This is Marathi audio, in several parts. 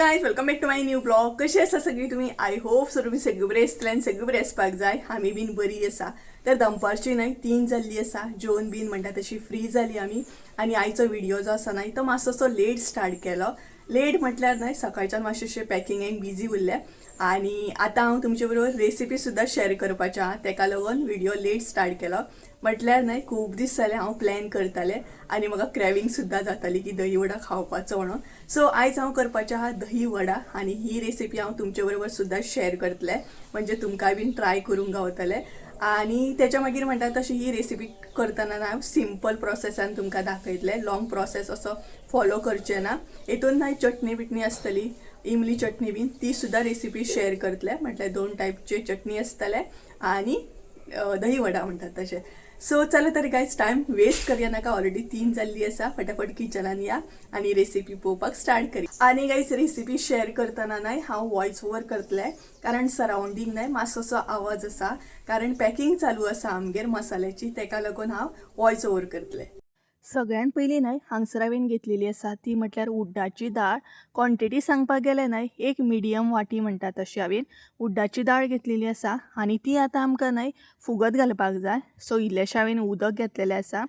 Guys welcome back to my new blog. कशी आसा सगळी तुमी? आय होप सो तुमी सगळे बरे आसतले आनी सगळे बरे आसपाक जाय. आमी बीन बरी आसा. तर दनपारची न्हय 3 जाल्ली आसा. जेवण बीन म्हणटा तशी फ्री जाली आमी. आनी आयचो व्हिडिओ जो आसा न्हय तो मातसोसो लेट स्टार्ट केलो. लेट म्हटल्यार न्हय सकाळच्यान मातशें पॅकिंगेक बिजी उरलें. आनी आतां हांव तुमचे बरोबर रेसिपी सुद्दां शेअर करपाचें आहा. तेका लागून व्हिडिओ लेट स्टार्ट केलो. म्हटल्यार न्हय खूब दीस जाले हांव प्लॅन करतालें आनी म्हाका क्रेविंग सुद्दां जाताली की दही वडा खावपाचो म्हणून. सो आयज हांव करपाचें आहा दही वडा आनी ही रेसिपी हांव तुमचे बरोबर सुद्दां शेअर करतलें. म्हणजे तुमकांय बीन ट्राय करूंक गावतलें. आनी तेच्या मागीर म्हणटा तशी ही रेसिपी करतना हांव सिंपल प्रोसेसान तुमकां दाखयतलें. लॉंग प्रोसेस असो फॉलो करचें ना. हेतून न्हय चटणी बिटणी आसतली, इमली चटणी बीन ती सुद्दां रेसिपी शेअर करतलें. म्हटल्यार 2 टायपचे चटणी आसतले आनी दही वडा म्हणटात तशें. सो चला तर गायज टायम वेस्ट करूया नाका. ऑलरेडी 3 जाल्ली आसा. फटाफट किचनान या आनी रेसिपी पळोवपाक स्टार्ट करूया. आनी गायज रेसिपी शेअर करतना न्हय हांव वॉयस ओवर करतलें कारण सरावंडींग न्हय मातसोसो आवाज आसा. कारण पॅकिंग चालू आसा आमगेर मसाल्याची, तेका लागून हांव वॉयस ओवर करतलें. सगळ्यात पयलीं न्हय हांगसर हांवें घेतलेली आसा ती म्हटल्यार उड्डाची दाळ. क्वॉन्टिटी सांगपाक गेल्यार न्हय एक मिडियम वाटी म्हणटा तशी हांवें उड्डाची दाळ घेतलेली आसा. आनी ती आतां आमकां न्हय फुगत घालपाक जाय. सो इल्लेशें हांवें उदक घेतलेलें आसा.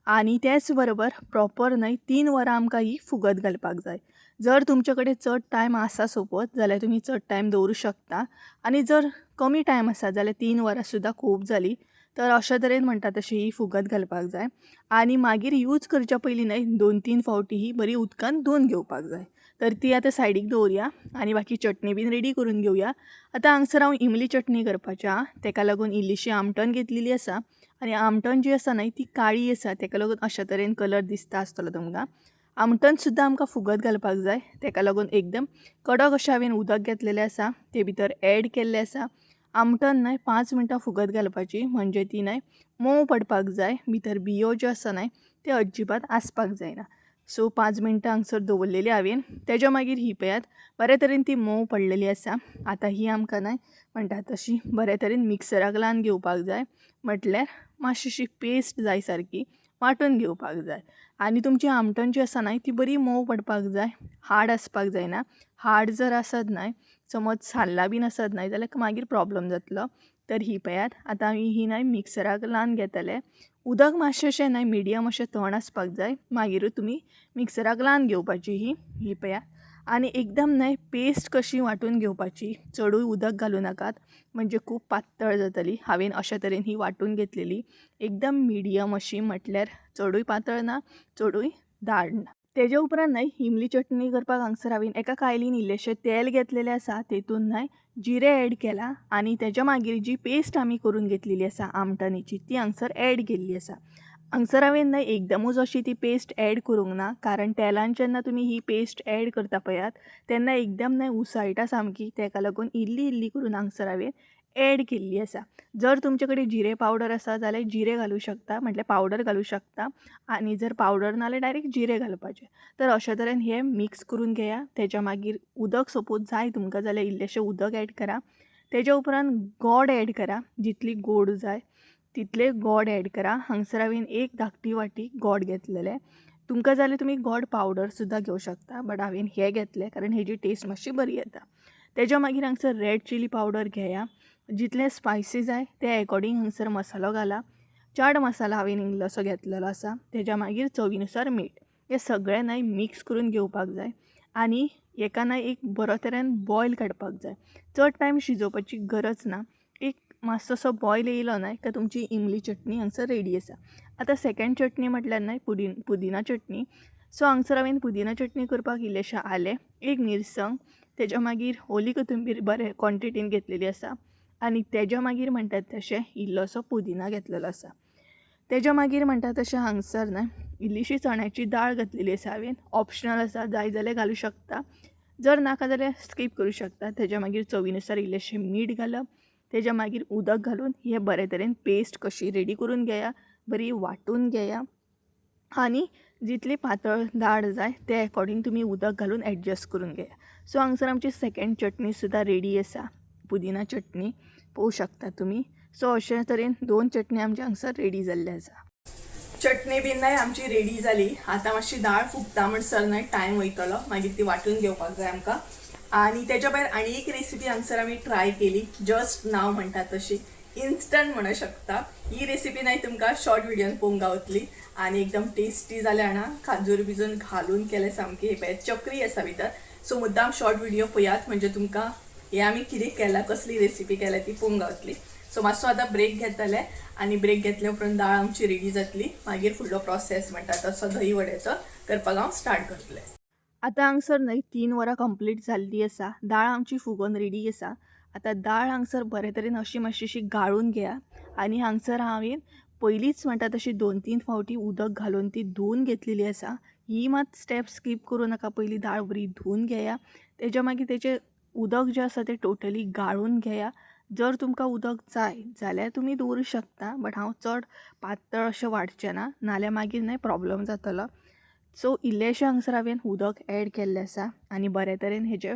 आनी त्याच बरोबर प्रॉपर न्हय 3 वरां आमकां ही फुगत घालपाक जाय. जर तुमचे कडेन चड टायम आसा सोबत जाल्यार तुमी चड टायम दवरूं शकता. आनी जर कमी टायम आसा जाल्यार 3 वरां सुद्दां खूब जाली. तर अशा तरेन म्हणटा तशी ही फुगत घालपाक जाय. आनी मागीर यूज करच्या पयलीं न्हय 2-3 फावटी ही बरी उदकान धुवन घेवपाक जाय. तर ती आतां सायडीक दवरया आनी बाकी चटणी बीन रेडी करून घेवया. आतां हांगसर हांव इमली चटणी करपाचें आहा. तेका लागून इल्लीशी आमटण घेतलेली आसा. आनी आमटण जी आसा न्हय ती काळी आसा. तेका लागून अशा तरेन कलर दिसता आसतलो तुमकां. आमटण सुद्दां आमकां फुगत घालपाक जाय. तेका लागून एकदम कडक अशें हांवें उदक घेतलेलें आसा. ते भितर ॲड केल्लें आसा. आमटण न्हय 5 मिनटां फुगत घालपाची. म्हणजे ती न्हय मोव पडपाक जाय. भितर बियो ज्यो आसा न्हय ते अजिबात आसपाक जायना. सो 5 मिनटां हांगसर दवरलेली हांवें. तेज्या मागीर ही पळयात बरे तरेन ती मोव पडलेली आसा. आतां ही आमकां न्हय म्हणटा तशी बरे तरेन मिक्सराक लावन घेवपाक जाय. म्हटल्यार मातशीशी पेस्ट जाय सारकी वांटून घेवपाक जाय. आनी तुमची आमटण जी आसा न्हय ती बरी मोव पडपाक जाय. हार्ड आसपाक जायना. हार्ड जर आसत न्हय समज साल्ला बीन आसत न्हय जाल्यार मागीर प्रॉब्लम जातलो. तर ही पळयात आतां ही न्हय मिक्सराक लावन घेतले. उदक मातशेंशें न्हय मिडियम अशें थंड आसपाक जाय. मागीरूच तुमी मिक्सराक लावन घेवपाची ही पळयात. आनी एकदम न्हय पेस्ट कशी वांटून घेवपाची. चडूय उदक घालूं नाकात म्हणजे खूब पातळ जातली. हांवें अशा तरेन ही वांटून घेतलेली. एकदम मिडियम अशी म्हटल्यार चडूय पातळ ना चडूय दाट ना. तेज्या उपरांत न्हय इमली चटणी करपाक हांगसर हांवें एका कायलीन इल्लेशें तेल घेतलेलें आसा. तेतून न्हय जिरें ॲड केलां आनी तेज्या मागीर जी पेस्ट आमी करून घेतलेली आसा आमटणीची ती हांगसर ॲड केल्ली आसा. हांगसर हांवें न्हय एकदमूच अशी ती पेस्ट ॲड करूंक ना. कारण तेलान जेन्ना तुमी ही पेस्ट ॲड करता पळयात तेन्ना एकदम न्हय उसळटा सामकी. तेका लागून इल्ली इल्ली करून हांगसर हांवें ॲड केल्ली आसा. जर तुमचे कडेन जिरे पावडर आसा जाल्यार जिरे घालूं शकता म्हटल्यार पावडर घालूं शकता. आनी जर पावडर ना जाल्यार डायरेक्ट जिरे घालपाचे. तर अशा तरेन हें मिक्स करून घेया. तेच्या मागीर उदक सपोज जाय तुमकां जाल्यार इल्लेशें उदक ॲड करा. तेज्या उपरांत गोड ॲड करा. जितली गोड जाय तितले गोड ॲड करा. हांगसर हांवें 1 धाकटी वाटी गोड घेतलेलें. तुमकां जाल्यार तुमी गोड पावडर सुद्दां घेवं शकता. बट हांवें हें घेतलें कारण हेजी टेस्ट मातशी बरी येता. तेज्या मागीर हांगसर रेड चिली पावडर घेया. जितले स्पायसी जाय ते अकॉर्डिंग हांगसर मसालो घाला. चाट मसाला हांवें इल्लोसो घेतलेलो आसा. तेज्या मागीर चवीनुसार मीठ. हे सगळें न्हय मिक्स करून घेवपाक जाय. आनी हेका न्हय एक बरो तरेन बॉयल काडपाक जाय. चड टायम शिजोवपाची गरज ना. एक मातसोसो बॉयल येयलो न्हय काय तुमची इमली चटणी हांगसर रेडी आसा. आतां सेकंड चटणी म्हटल्यार न्हय पुदिना चटणी. सो हांगसर हांवें पुदिना चटणी करपाक इल्लेशें आलें, 1 मिरसांग, तेज्या मागीर ओली कोथंबीर बरे क्वॉन्टिटीन घेतलेली आसा. आनी तेज्या मागीर म्हणटात तशें इल्लोसो पुदिना घेतलेलो आसा. तेज्या मागीर म्हणटा तशें हांगसर न्हय इल्लीशी चण्याची दाळ घातलेली आसा हांवें. ऑप्शनल आसा जाय जाल्यार घालूं शकता. जर नाका जाल्यार स्कीप करूं शकता. तेज्या मागीर चवीनुसार इल्लेशें मीठ घालप. तेज्या मागीर उदक घालून हे बरे तरेन पेस्ट कशी रेडी करून घेया. बरी वांटून घेया. आनी जितली पातळ दाळ जाय ते अकॉर्डिंग तुमी उदक घालून एडजस्ट करून घेया. सो हांगसर आमची सेकंड चटणी सुद्दां रेडी आसा. पुदिना चटणी पळोवं शकता तुमी. सो अशे तरेन 2 चटणी आमचे हांगसर रेडी जाल्ले आसा. चटणी बीन नाही आमची रेडी जाली. आता मातशी दाळ फुगता म्हणसर नाही टायम वयतलो, मागीर ती वाटून घेवपाक जाय आमकां. आणि त्याच्या भायर आनी एक रेसिपी हांगसर आमी ट्राय केली, जस्ट नाव म्हणटा तशी इन्स्टंट म्हणू शकता. ही रेसिपी नाही तुमकां शॉर्ट व्हिडिओन पळोवंक गावतली आणि एकदम टेस्टी जाले हांगा. काजूर बिजून घालून केले सामकी. हे पळय चकरी आसा भितर. सो मुद्दाम शॉर्ट व्हिडिओ पळयात म्हणजे तुमकां हे आमी कितें केला, कसली रेसिपी केल्या ती पळोवंक गावतली. सो मातसो आतां ब्रेक घेतले आणि ब्रेक घेतल्या उपरांत दाळ आमची रेडी जातली. मागीर फुडलो प्रोसेस म्हणटा तसो दही वड्याचो करपाक हांव स्टार्ट करतलें. आतां हांगसर न्हय 3 वरां कंप्लीट जाल्ली आसा. दाळ आमची फुगोवन रेडी आसा. आता दाळ हांगसर बरे तरेन अशी मातशीशी गाळून घेया आणि हांगसर हांवें पयलींच म्हणटा तशी 2-3 फावटी उदक घालून ती धुवन घेतलेली आसा. ही मात स्टेप स्कीप करूं नाका. पयलीं दाळ बरी धुवन घेया, तेच्या मागीर तेचें उदक जें आसा तें टोटली गाळून घेया. जर तुमकां उदक जाय जाल्यार तुमी दवरूं शकता, बट हांव चड पातळ अशें वाडचें ना, नाल्यार मागीर न्हय प्रॉब्लम जातलो. सो इल्लेशें हांगसर हांवें उदक ॲड केल्लें आसा आनी बरे तरेन हेजें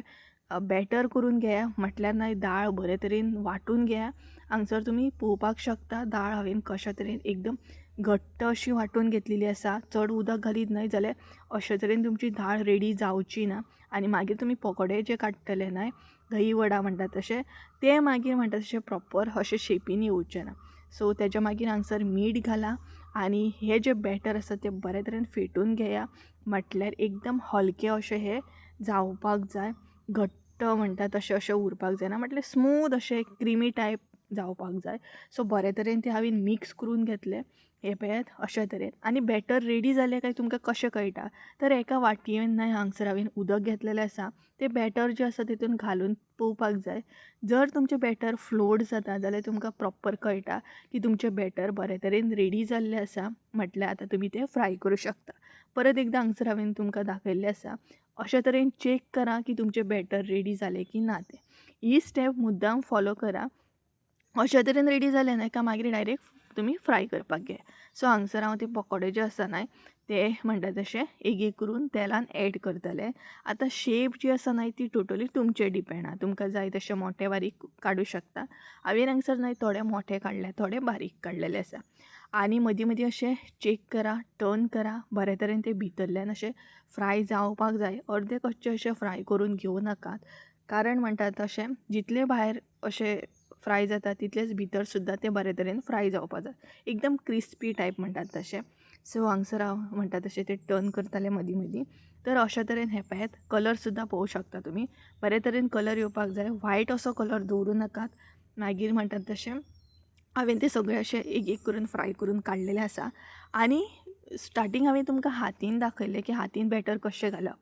बॅटर करून घेया, म्हटल्यार न्हय दाळ बरे तरेन वांटून घेया. हांगसर तुमी पळोवपाक शकता दाळ हांवें कशा तरेन एकदम घट्ट अशी वांटून घेतलेली आसा. चड उदक घालीत न्हय जाल्यार अशे तरेन तुमची दाळ रेडी जावची ना आनी मागीर तुमी पकोडे जे काडटले न्हय, दही वडा म्हणटा तशें, ते मागीर म्हणटा तशें प्रॉपर अशें शेपीन येवचे ना. सो तेच्या मागीर हांगसर मीठ घाला आणि हे जे बॅटर आसा तें बरे तरेन फेटून घेया. म्हटल्यार एकदम हलके अशें हे जावपाक जाय. घट्ट म्हणटा तशें अशें उरपाक जायना, म्हटल्यार स्मूथ अशें क्रिमी टायप जावपाक जाय. सो बरे तरेन ते हांवें मिक्स करून घेतले. हे पळयात अशा तरेन. आनी बॅटर रेडी जालें काय तुमकां कशें कळटा, तर एका वाटयेन न्हय हांगसर हांवें उदक घेतलेलें आसा, तें बॅटर जें आसा तितून घालून पळोवपाक जाय. जर तुमचें बॅटर फ्लोट जाता जाल्यार तुमकां प्रॉपर कळटा की तुमचें बॅटर बरे तरेन रेडी जाल्लें आसा, म्हटल्यार आतां तुमी तें फ्राय करूं शकता. परत एकदां हांगसर हांवें तुमकां दाखयल्लें आसा. अशे तरेन चेक करा की तुमचें बॅटर रेडी जालें की ना तें. ही स्टेप मुद्दाम फॉलो करा. अशे तरेन रेडी जालें न्हय का मागीर डायरेक्ट तुमी फ्राय करपाक घे. सो हांगसर हांव ते पकोडे जे आसा न्हय ते म्हणटा तशें एक एक करून तेलान ॲड करतलें. आतां शेप जी आसा न्हय ती टोटली तुमचेर डिपेंड आहा. तुमकां जाय तशें मोठे बारीक काडूं शकता. हांवें हांगसर न्हय थोडे मोठे काडले, थोडे बारीक काडलेले आसा. आनी मदीं मदीं अशें चेक करा, टर्न करा, बरे तरेन ते भितरल्यान अशें फ्राय जावपाक जाय. अर्दे कच्चे अशें फ्राय करून घेवं नाकात, कारण म्हणटात तशें जितले भायर अशें फ्राय जाता तितलेच भितर सुद्दां ते बरे तरेन फ्राय जावपाक जाय. एकदम क्रिस्पी टायप म्हणटात तशें. सो हांगसर हांव म्हणटा तशें ते टर्न करतालें मदीं मदीं. तर अशा तरेन हे पळयात कलर सुद्दां पळोवं शकता तुमी. बरे तरेन कलर येवपाक जाय. व्हायट असो कलर दवरूं नाकात. मागीर म्हणटात तशें हांवें ते सगळे अशें एक एक करून फ्राय करून काडलेले आसा. आनी स्टार्टींग हांवें तुमकां हातीन दाखयलें की हातीन बॅटर कशें घालप.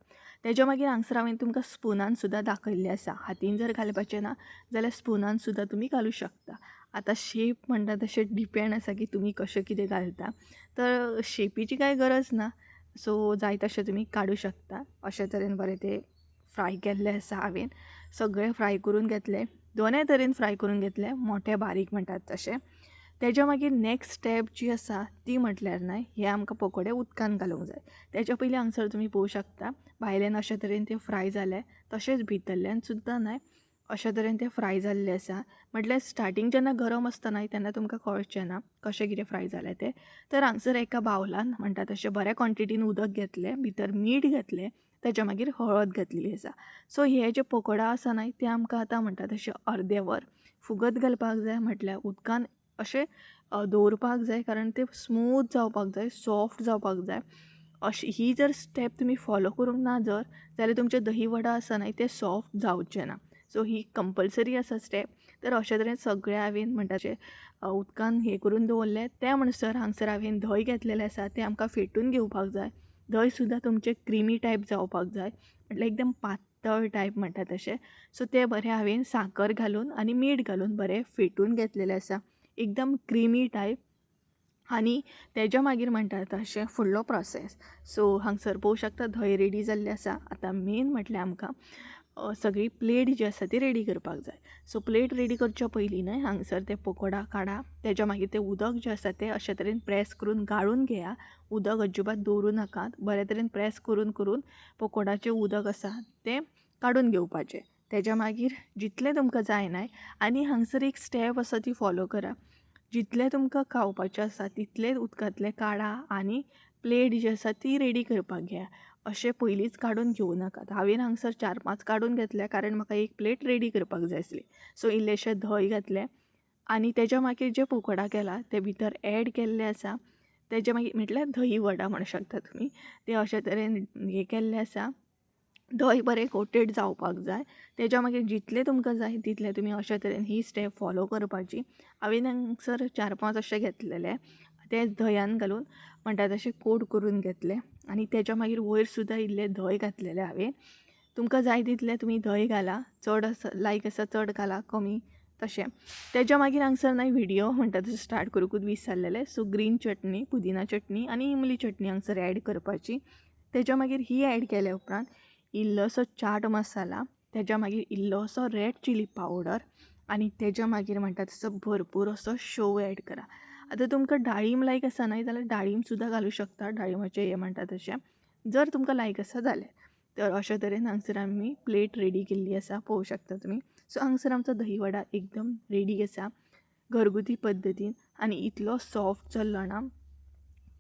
तेच्या मागीर हांगसर हांवें तुमकां स्पुनान सुद्दां दाखयल्लें आसा. हातीन जर घालपाचें ना जाल्यार स्पुनान सुद्दां तुमी घालूं शकता. आतां शेप म्हणटा तशें डिपेंड आसा की तुमी कशें कितें घालता. तर शेपीची कांय गरज ना. सो जाय तशें तुमी काडूं शकता. अशे तरेन बरें ते फ्राय केल्ले आसा हांवें. सगळे फ्राय करून घेतले. दोनूय तरेन फ्राय करून घेतले, मोठे बारीक म्हणटात तशें. तेच्या मागीर नेक्स्ट स्टेप जी आसा ती म्हटल्यार न्हय हे आमकां पकोडे उदकान घालूंक जाय. तेच्या पयलीं हांगसर तुमी पळोवं शकता भायल्यान अशे तरेन ते फ्राय जाले, तशेंच भितरल्यान सुद्दां न्हय अशे तरेन ते फ्राय जाल्ले आसा. म्हटल्यार स्टार्टींग जेन्ना गरम आसता न्हय तेन्ना तुमकां कळचें ना कशें कितें फ्राय जालें तें. तर हांगसर एका बावलान म्हणटा तशें बऱ्या क्वॉन्टिटीन उदक घेतलें, भितर मीठ घातलें, तेच्या मागीर हळद घातलेली आसा. सो हे जे पकोडा आसा न्हय ते आमकां आतां म्हणटा तशें अर्दे वर फुगत घालपाक जाय. म्हटल्यार उदकान अशें दवरपाक जाय, कारण ते स्मूथ जावपाक जाय, सॉफ्ट जावपाक जाय. अशी ही जर स्टेप तुमी फॉलो करूंक ना जाल्यार तुमचे दही वडा आसा न्हय ते सॉफ्ट जावचे ना. सो ही कंपल्सरी आसा स्टेप. तर अशे तरेन सगळे हांवें म्हणटा तशें उदकान हे करून दवरले. त्या म्हणसर हांगसर हांवें धंय घेतलेलें आसा तें आमकां फेटून घेवपाक जाय. धंय सुद्दां तुमचें क्रिमी टायप जावपाक जाय, म्हटल्यार एकदम पातळ टायप म्हणटा तशें. सो तें बरें हांवें साकर घालून आनी मीठ घालून बरें फेटून घेतलेलें आसा, एकदम क्रिमी टायप. आनी तेच्या मागीर म्हणटा तशें फुडलो प्रोसेस. सो हांगसर पळोवं शकता धंय रेडी जाल्लें आसा. आतां मेन म्हटल्यार आमकां सगळी प्लेट जी आसा ती रेडी करपाक जाय. सो प्लेट रेडी करच्या पयलीं न्हय हांगसर ते पकोडा काडा. तेच्या मागीर तें उदक जें आसा तें अशे तरेन प्रेस करून गाळून घेया. उदक अजिबात दवरूं नाकात. बरे तरेन प्रेस करून करून पकोडाचें उदक आसा तें काडून घेवपाचें. तेच्या मागीर जितलें तुमकां जाय न्हय, आनी हांगसर एक स्टेप आसा ती फॉलो करा. जितले तुमकां खावपाचें आसा तितलेच उदकांतले काडा आनी प्लेट जी आसा ती रेडी करपाक घ्या. अशें पयलींच काडून घेवं नाकात. हांवें हांगसर 4-5 काडून घेतले कारण म्हाका एक प्लेट रेडी करपाक जाय आसली. सो इल्लेशें धंय घातलें आनी तेज्या मागीर जे पकोडा केला ते भितर ॲड केल्ले आसा. तेजे मागीर म्हटल्यार दही वडा म्हणूं शकता तुमी. ते अशे तरेन हे केल्ले आसा. धंय बरें कोटेड जावपाक जाय. तेज्या मागीर जितले तुमकां जाय तितले तुमी अशे तरेन ही स्टेप फॉलो करपाची. हांवें हांगसर 4-5 अशे घेतलेले. ते धंयान घालून म्हणटा तशें कोट करून घेतले आनी तेज्या मागीर वयर सुद्दां इल्ले धंय घातलेले हांवें. तुमकां जाय तितले तुमी धंय घाला. चड आसा लायक आसा चड घाला, कमी तशें. तेज्या मागीर हांगसर न्हय व्हिडिओ म्हणटा तशें स्टार्ट करूंकूच विसरलेले. सो ग्रीन चटणी, पुदिना चटणी आनी इमली चटणी हांगसर ॲड करपाची. तेज्या मागीर ही ॲड केल्या उपरांत इल्लोसो चाट मसाला, तेज्या मागीर इल्लोसो रेड चिली पावडर आनी तेज्या मागीर म्हणटा तसो भरपूर असो शोव ॲड करा. आतां तुमकां डाळीम लायक आसा न्हय जाल्यार डाळीम सुद्दां घालूं शकता. डाळिंबाचें हें म्हणटा तशें जर तुमकां लायक आसा जाल्यार. तर अशे तरेन हांगसर आमी प्लेट रेडी केल्ली आसा, पळोवं शकता तुमी. सो हांगसर आमचो दही वडा एकदम रेडी आसा घरगुती पद्दतीन आनी इतलो सॉफ्ट जाल्लो ना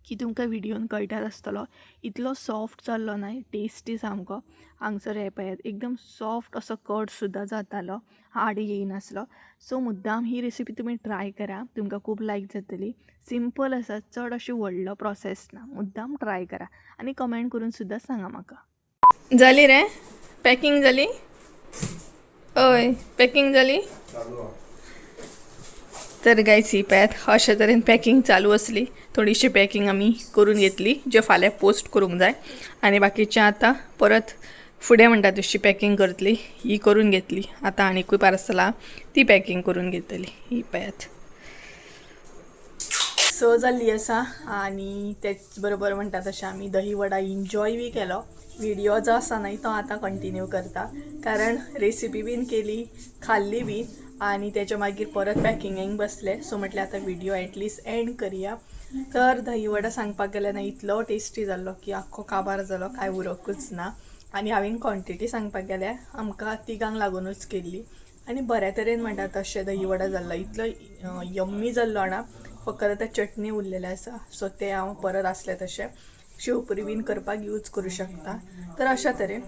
की तुमकां व्हिडिओन कळटाच आसतलो. इतलो सॉफ्ट जाल्लो न्हय, टेस्टी सामको. हांगसर हे पळयात एकदम सॉफ्ट असो कट सुद्दां जातालो, हार्ड येयनासलो. सो मुद्दाम ही रेसिपी तुमी ट्राय करा, तुमकां खूब लायक जातली. सिंपल आसा, चड अशी व्हडलो प्रोसेस ना. मुद्दाम ट्राय करा आनी कमेंट करून सुद्दां सांगा म्हाका. जाली रे पॅकिंग जाली? हय पॅकिंग जाली. तर गायज ही पळयात अशे तरेन पॅकिंग चालू आसली. थोडीशी पॅकिंग आमी करून घेतली जे फाल्यां पोस्ट करूंक जाय आनी बाकीचें आतां परत फुडें म्हणटा तशी पॅकिंग करतली. ही करून घेतली. आतां आनीकूय पार्सलां ती पॅकिंग करून घेतली. ही पळयात स जाल्ली आसा आनी तेच बरोबर म्हणटा तशें आमी दही वडा एन्जॉय बी केलो. व्हिडिओ जो आसा न्हय तो आतां कंटिन्यू करता कारण रेसिपी बीन केली, खाल्ली बी आनी तेच्या मागीर परत पॅकिंगेक बसले. सो म्हटल्यार आतां व्हिडिओ एटलिस्ट एंड करया. तर दही वडा सांगपाक गेल्यार न्हय इतलो टेस्टी जाल्लो की आख्खो काबार जालो, कांय उरकूच ना. आनी हांवें क्वॉन्टिटी सांगपाक गेल्यार आमकां तिगांक लागूनच केल्ली आनी बऱ्या तरेन म्हणटा तशें दही वडा जाल्लो. इतलो यम्मी जाल्लो ना. फकत आतां चटणी उरलेले आसा. सो ते हांव परत आसले तशें शेवपुरी बीन करपाक यूज करूं शकता. तर अशा तरेन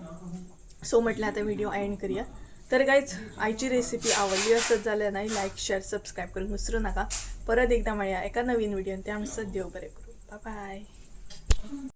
सो म्हटल्यार आतां व्हिडिओ एंड करया. तर गायज आयची रेसिपी आवडली आसत जाल्यार न्हय लायक शेअर सबस्क्राईब करूंक विसरूं नाका. परत एकदा मेळया एका नवीन व्हिडिओन. त्या अनुसार देव बरें करूं. Bye bye.